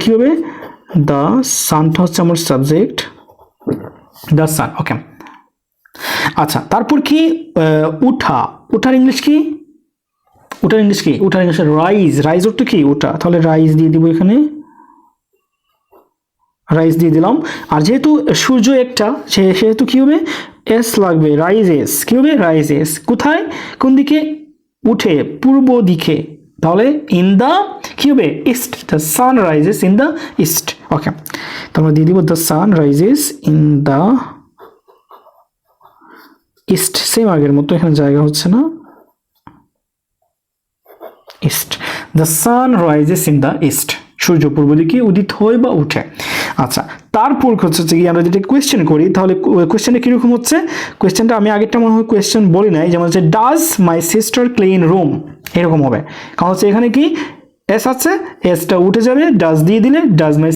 কি হবে দ্য সানটা হচ্ছে আমার সাবজেক্ট, দ্য সান। ওকে, আচ্ছা তারপর কি উঠা, উঠার ইংলিশ কি, উঠার ইংলিশ কি, উঠার ইংলিশ রাইজ, রাইজ অর্থ কি উঠা, তাহলে রাইজ দিয়ে দিব এখানে, রাইজ দিয়ে দিলাম। আর যেহেতু সূর্য একটা সেহেতু কি হবে এস লাগবে, রাইজেস, কি হবে রাইজেস, কোথায় কোন দিকে উঠে, পূর্ব দিকে, তাহলে ইন দ্য কি হবে east, the sun rises in the east. Okay, তাহলে দিয়ে দিব the sun rises in the east, same আগের মতো, এখানে জায়গা হচ্ছে না, east, the sun rises in the east, সূর্য পূর্ব দিকে উদিত হয় বা উঠে। আচ্ছা তারপর হচ্ছে কি আমরা যদি কোয়েশ্চেন করি তাহলে কোয়েশ্চেনটা কিরকম হচ্ছে, কোয়েশ্চেনটা আমি আগেরটা মনে হয় কোয়েশ্চেন বলি নাই, যেমন হচ্ছে does my sister clean room, এরকম হবে, কারণ হচ্ছে এখানে কি এস আছে, এসটা উঠে যাবে, ডাজ দিয়ে দিলে ডাজ মাই